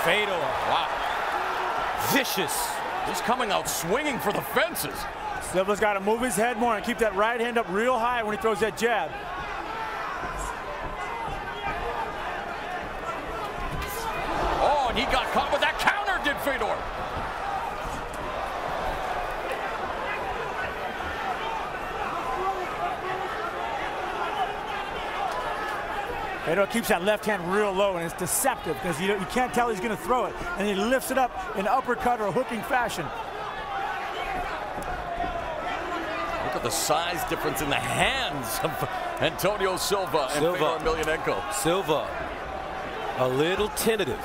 Fedor. Wow. Vicious. He's coming out swinging for the fences. Silva's got to move his head more and keep that right hand up real high when he throws that jab. Oh, and he got caught with that counter, did Fedor. Fedor keeps that left hand real low, and it's deceptive because you can't tell he's going to throw it, and he lifts it up in uppercut or hooking fashion. Look at the size difference in the hands of Antonio Silva and Fedor Emelianenko. Silva, a little tentative.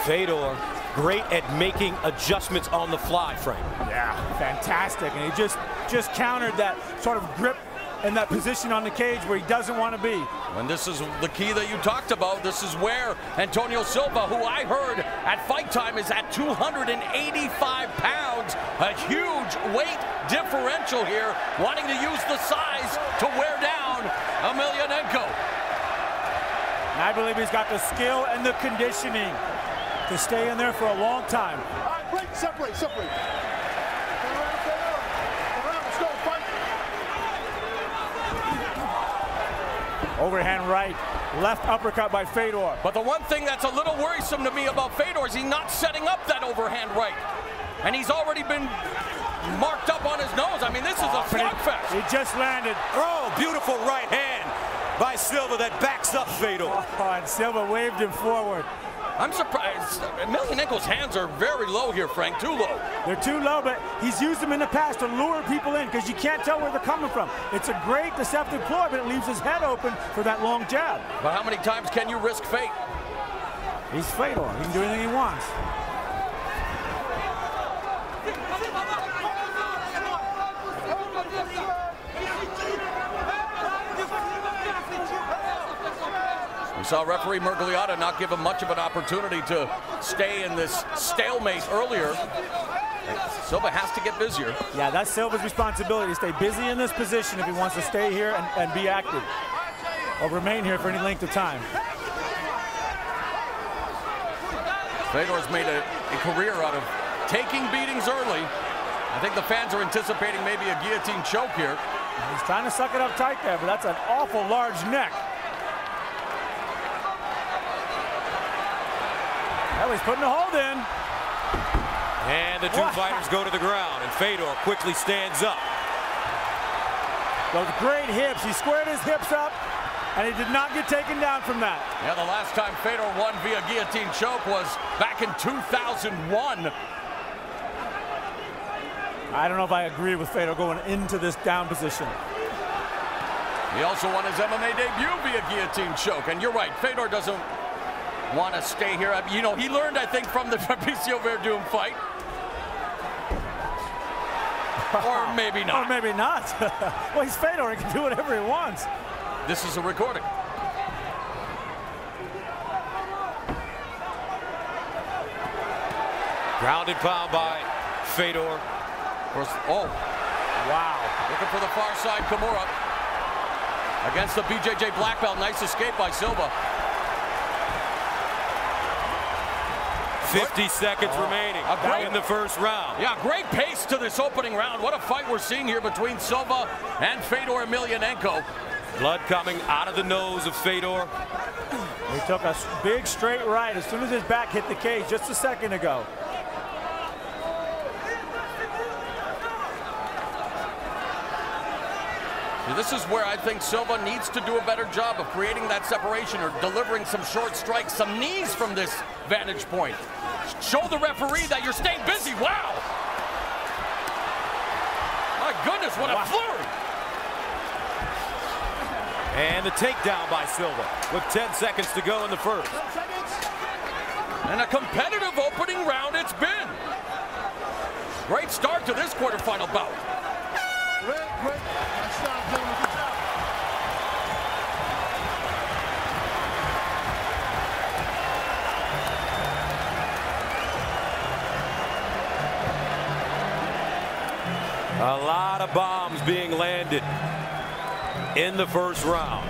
Fedor, great at making adjustments on the fly, Frank. Yeah, fantastic. And he just countered that sort of grip in that position on the cage where he doesn't want to be. And this is the key that you talked about. This is where Antonio Silva, who I heard at fight time is at 285 pounds, a huge weight differential here, wanting to use the size to wear down Emelianenko. And I believe he's got the skill and the conditioning to stay in there for a long time. All right, break, separate. Let's go, fight. Overhand right, left uppercut by Fedor. But the one thing that's a little worrisome to me about Fedor is he's not setting up that overhand right. And he's already been marked up on his nose. I mean, this is a slugfest. He just landed. Oh, beautiful right hand by Silva that backs up Fedor. Oh, and Silva waved him forward. I'm surprised. Emelianenko's hands are very low here, Frank. Too low. They're too low, but he's used them in the past to lure people in because you can't tell where they're coming from. It's a great deceptive ploy, but it leaves his head open for that long jab. But how many times can you risk fate? He's Fedor. He can do anything he wants. We saw referee Mergliata not give him much of an opportunity to stay in this stalemate earlier. Silva has to get busier. Yeah, that's Silva's responsibility to stay busy in this position if he wants to stay here and be active or remain here for any length of time. Fedor's made a career out of taking beatings early. I think the fans are anticipating maybe a guillotine choke here. He's trying to suck it up tight there, but that's an awful large neck. Oh, he's putting a hold in. And the two fighters go to the ground, and Fedor quickly stands up. Those great hips. He squared his hips up, and he did not get taken down from that. Yeah, the last time Fedor won via guillotine choke was back in 2001. I don't know if I agree with Fedor going into this down position. He also won his MMA debut via guillotine choke, and you're right, Fedor doesn't want to stay here. You know, he learned, I think, from the Fabricio Verdum fight. Or maybe not. Or maybe not. Well, he's Fedor. He can do whatever he wants. This is a recording. Grounded pound by Fedor. Of course, oh. Wow. Looking for the far side, Kimura. Against the BJJ black belt. Nice escape by Silva. 50 seconds remaining in the first round. Yeah, great pace to this opening round. What a fight we're seeing here between Silva and Fedor Emelianenko. Blood coming out of the nose of Fedor. He took a big straight right as soon as his back hit the cage just a second ago. This is where I think Silva needs to do a better job of creating that separation or delivering some short strikes, some knees from this vantage point. Show the referee that you're staying busy. Wow! My goodness, what a flurry! And the takedown by Silva with 10 seconds to go in the first. And a competitive opening round it's been. Great start to this quarterfinal bout. Great. Nice job, gentlemen. Good job. A lot of bombs being landed in the first round.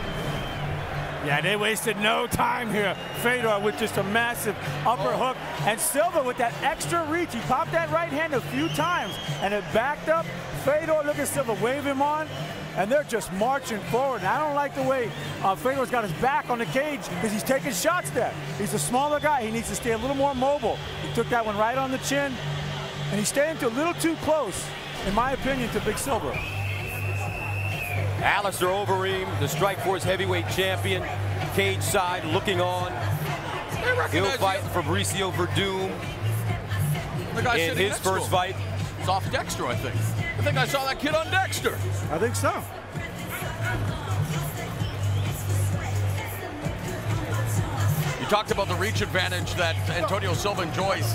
Yeah, they wasted no time here. Fedor with just a massive upper hook, and Silva with that extra reach. He popped that right hand a few times, and it backed up. Fedor, look at Silva, wave him on, and they're just marching forward. And I don't like the way Fedor's got his back on the cage because he's taking shots there. He's a smaller guy. He needs to stay a little more mobile. He took that one right on the chin, and he's staying a little too close, in my opinion, to Big Silva. Alistair Overeem, the Strikeforce heavyweight champion, cage side looking on. He'll fight Fabricio Verdum in his first fight. It's off Dexter, I think. I think I saw that kid on Dexter. I think so. You talked about the reach advantage that Antonio Silva enjoys.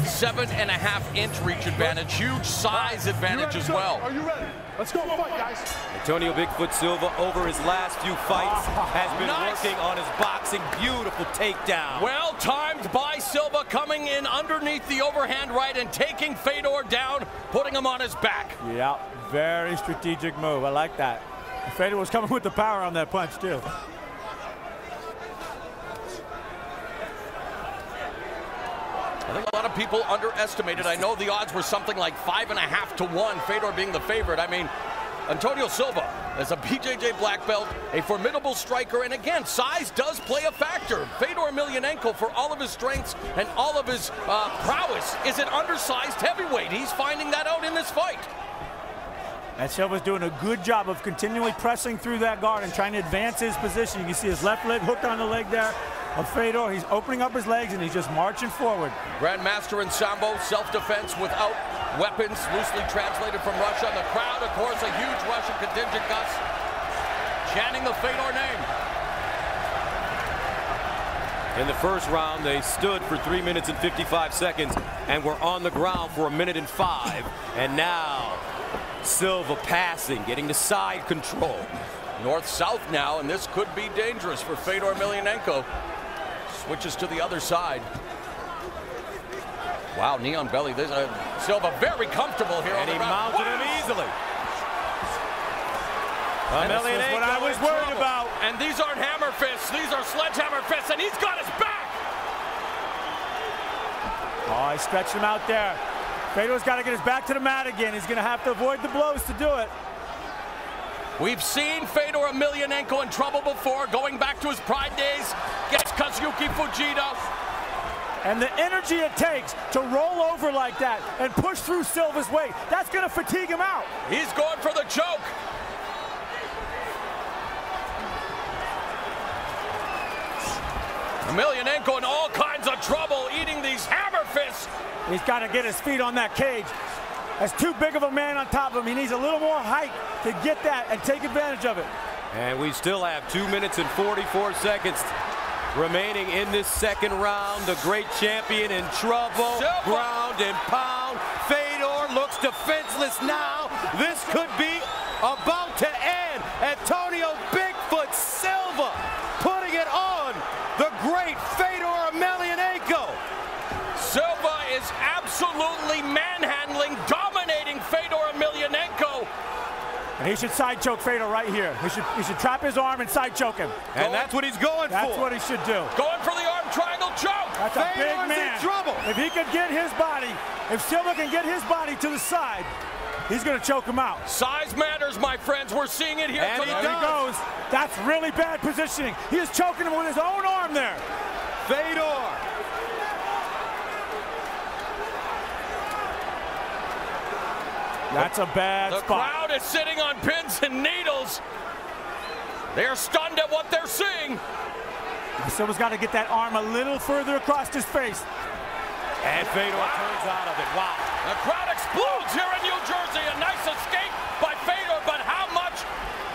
7.5-inch reach advantage, huge size advantage as well. Are you ready? Let's go fight, guys. Antonio Bigfoot Silva, over his last few fights, has been working on his boxing. Beautiful takedown. Well timed by Silva, coming in underneath the overhand right and taking Fedor down, putting him on his back. Yeah, very strategic move. I like that. Fedor was coming with the power on that punch, too. I think a lot of people underestimated. I know the odds were something like 5.5 to 1, Fedor being the favorite. I mean, Antonio Silva is a BJJ black belt, a formidable striker, and again, size does play a factor. Fedor Emelianenko, for all of his strengths and all of his prowess, is an undersized heavyweight. He's finding that out in this fight. And Silva's doing a good job of continually pressing through that guard and trying to advance his position. You can see his left leg hooked on the leg there of Fedor. He's opening up his legs and he's just marching forward. Grandmaster in Sambo, self-defense without weapons, loosely translated from Russia. And the crowd, of course, a huge Russian contingent, Gus, chanting the Fedor name. In the first round, they stood for 3 minutes and 55 seconds and were on the ground for 1 minute and 5. And now, Silva passing, getting the side control. North-south now, and this could be dangerous for Fedor Emelianenko. Switches to the other side. Wow, knee on belly. This Silva very comfortable here. And he mounted him easily. Emelianenko, what I was worried about. And these aren't hammer fists. These are sledgehammer fists, and he's got his back. Oh, he stretched him out there. Fedor's got to get his back to the mat again. He's going to have to avoid the blows to do it. We've seen Fedor Emelianenko in trouble before, going back to his Pride days against Kazuki Fujita. And the energy it takes to roll over like that and push through Silva's weight, that's going to fatigue him out. He's going for the choke. Emelianenko in all kinds of trouble, eating these hammer fists. He's got to get his feet on that cage. That's too big of a man on top of him. He needs a little more height to get that and take advantage of it. And we still have 2 minutes and 44 seconds remaining in this second round. The great champion in trouble. Silva. Ground and pound. Fedor looks defenseless now. This could be about to end. Antonio Bigfoot Silva putting it on the great Fedor Emelianenko. Silva is absolutely manhandling, dominating Fedor Emelianenko. And he should side choke Fedor right here. He should trap his arm and side choke him. And that's what he's going for. That's what he should do. Going for the arm triangle choke. That's a big Fedor's man. in trouble. If he could get his body, if Silva can get his body to the side, he's going to choke him out. Size matters, my friends. We're seeing it here And tonight. There he goes. That's really bad positioning. He is choking him with his own arm there. Fedor. That's a bad The spot. crowd is sitting on pins and needles. They're stunned at what they're seeing. Silva's got to get that arm a little further across his face. And Fedor turns out of it. Wow. The crowd explodes here in New Jersey. A nice escape by Fedor, but how much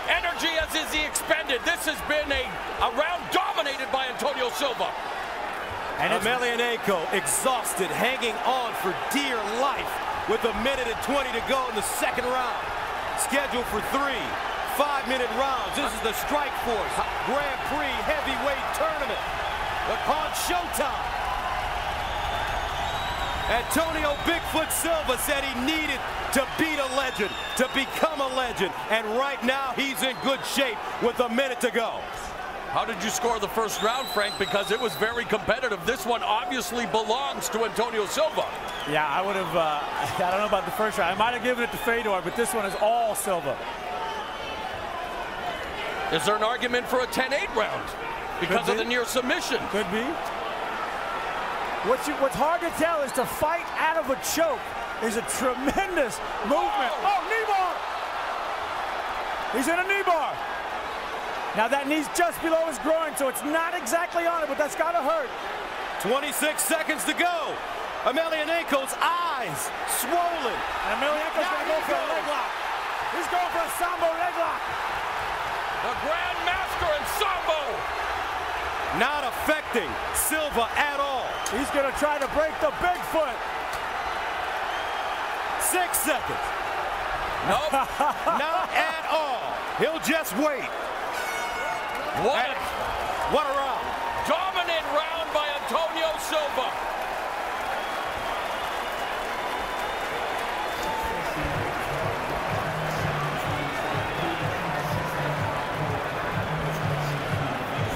energy has he expended? This has been a round dominated by Antonio Silva. And Emelianenko exhausted, hanging on for dear life with 1 minute and 20 to go in the second round. Scheduled for 3 5-minute rounds. This is the Strikeforce Grand Prix Heavyweight Tournament. On Showtime. Antonio Bigfoot Silva said he needed to beat a legend, to become a legend. And right now he's in good shape with 1 minute to go. How did you score the first round, Frank? Because it was very competitive. This one obviously belongs to Antonio Silva. Yeah, I would have, I don't know about the first round. I might have given it to Fedor, but this one is all Silva. Is there an argument for a 10-8 round because of the near submission? Could be. What's hard to tell is to fight out of a choke is a tremendous movement. Oh, knee bar! He's in a knee bar. Now that knee's just below his groin, so it's not exactly on it, but that's gotta hurt. 26 seconds to go. Emelianenko's eyes swollen. And Emelianenko's gonna go for a leg lock. He's going for a Sambo leg lock. The Grand Master in Sambo. Not affecting Silva at all. He's gonna try to break the Bigfoot. 6 seconds. Nope. Not at all. He'll just wait. What a round. Dominant round by Antonio Silva.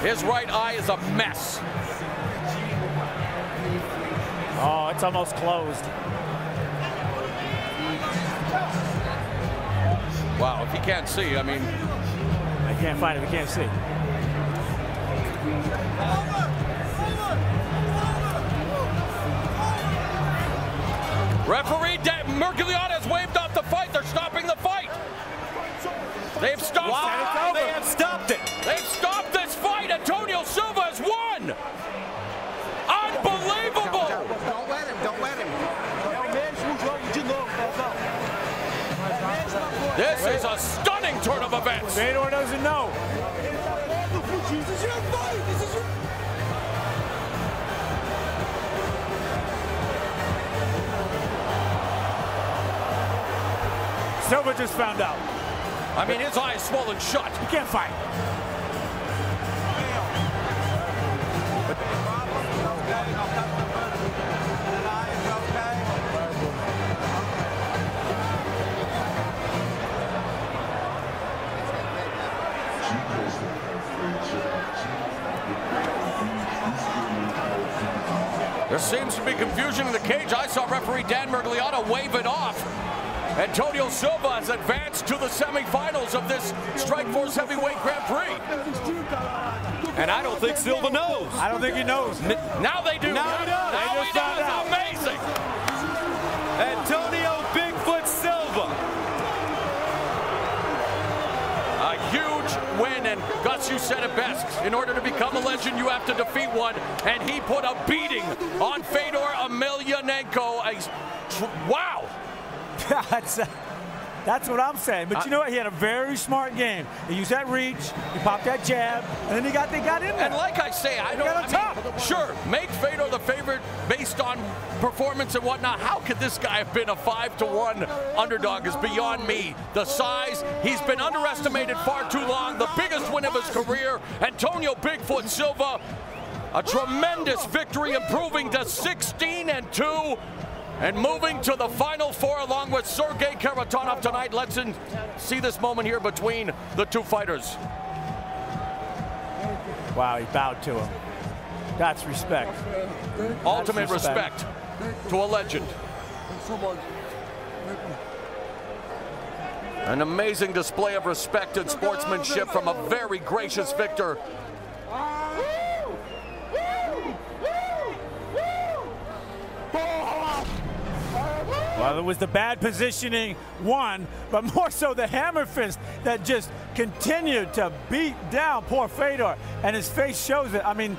His right eye is a mess. Oh, it's almost closed. Wow, if he can't see, I mean. I can't find it, we can't see. Referee Emelianenko has waved off the fight. They're stopping the fight. They've stopped it. Wow, they have stopped it. They've stopped this fight. Antonio Silva has won. Unbelievable. Don't let him. Don't let him. This is a stunning turn of events. Fedor doesn't know. This is your fight. This is your... Silva just found out. I mean, his eye is swollen shut. He can't fight. There seems to be confusion in the cage. I saw referee Emelianenko wave it off. Antonio Silva has advanced to the semifinals of this Strikeforce Heavyweight Grand Prix. And I don't think Silva knows. I don't think he knows. Now they do. Now he does. Now he does. Amazing. Antonio Bigfoot Silva. A huge win, and Gus, you said it best. In order to become a legend, you have to defeat one, and he put a beating on Fedor Emelianenko. Wow. That's what I'm saying. But you know what? He had a very smart game. He used that reach, he popped that jab, and then they got in there. And like I say, sure, make Fedor the favorite based on performance and whatnot. How could this guy have been a 5-1 underdog is beyond me. The size, he's been underestimated far too long. The biggest win of his career, Antonio Bigfoot Silva. A tremendous victory, improving to 16-2. And moving to the Final Four along with Sergey Karatanov tonight. Let's see this moment here between the two fighters. Wow, he bowed to him. That's respect. Ultimate respect to a legend. An amazing display of respect and sportsmanship from a very gracious victor. Well, it was the bad positioning, one, but more so the hammer fist that just continued to beat down poor Fedor, and his face shows it. I mean,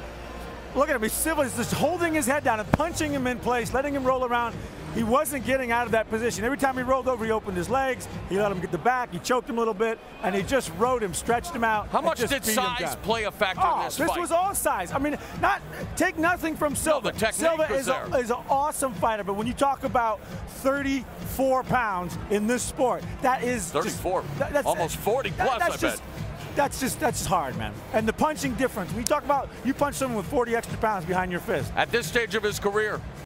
look at him. Silva is just holding his head down and punching him in place, letting him roll around. He wasn't getting out of that position. Every time he rolled over, he opened his legs. He let him get the back. He choked him a little bit, and he just rode him, stretched him out. How much did size play a factor in this fight? This was all size. I mean, take nothing from Silva. No, the technique Silva is an awesome fighter, but when you talk about 34 pounds in this sport, that is 34, almost 40 plus, I bet. That's just hard, man. And the punching difference. When you talk about you punch someone with 40 extra pounds behind your fist. At this stage of his career,